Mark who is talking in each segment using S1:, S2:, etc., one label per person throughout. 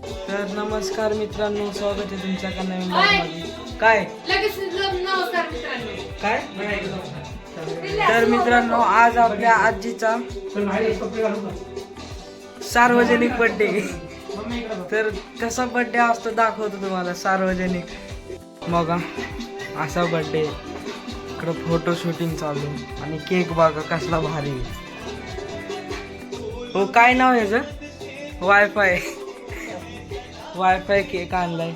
S1: तर नमस्कार मित्रांनो, स्वागत आहे तुमच्या का नवीन ब्लॉगमध्ये. काय
S2: नमस्कार मित्रांनो.
S1: काय तर मित्रांनो, आज आपल्या आजीचा सार्वजनिक बर्थडे. तर कसा बर्थडे असतो दाखवतो तुम्हाला. सार्वजनिक बघा असा बर्थडे. इकडं फोटो शूटिंग चालू आणि केक बघा कसला भारी. हो काय नाव आहे ह्याचं? वायफाय केक आणलाय.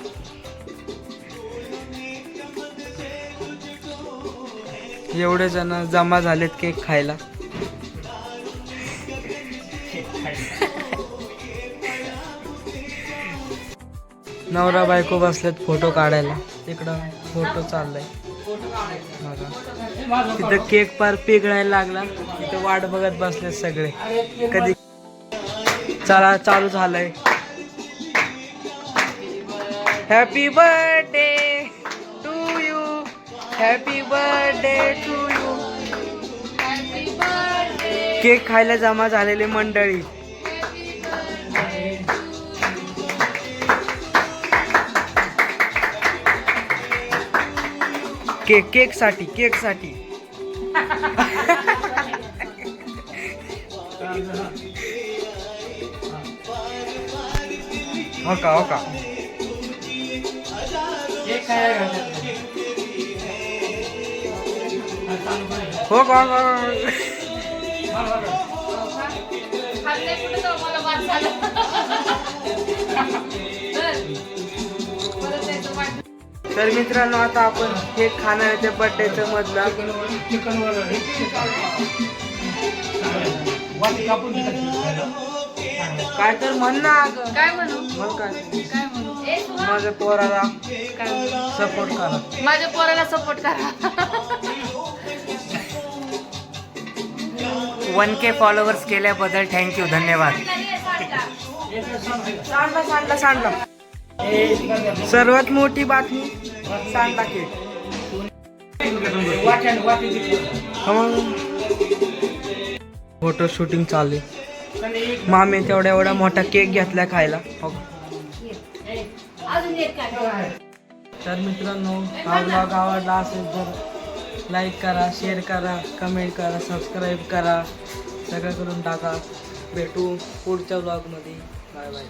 S1: एवढे जण जमा झालेत केक खायला. नवरा बायको बसलेत फोटो काढायला. तिकडं फोटो चाललाय बघा. तिथं केक पार पिघळायला लागला. तिथं वाट बघत बसलेत सगळे कधी. चला चालू झालंय. Happy birthday to you, happy birthday to you. Cake खायला जमा झालेली मंडळी. केक साठी हो का हो का तर मित्रांनो, आता आपण केक खाणार आहे त्या बर्थडेचं मधला. काय तर म्हण ना.
S2: काय म्हणू?
S1: मग काय
S2: काय म्हणू?
S1: माझ्या पोराला सपोर्ट करा.
S2: माझ्या पोराला सपोर्ट करा.
S3: 1K फॉलोअर्स केल्याबद्दल थँक्यू, धन्यवाद.
S1: सांडला सर्वात मोठी बातमी, सांडला केक. फोटो शूटिंग चालू. मामी तेवढ्या एवढा मोठा केक घेतला खायला. तर मित्रांनो, हा ब्लॉग आवडला असेल तर लाईक करा, शेअर करा, कमेंट करा, सबस्क्राईब करा, सगळं करून टाका. भेटू पुढच्या ब्लॉगमध्ये. Bye bye.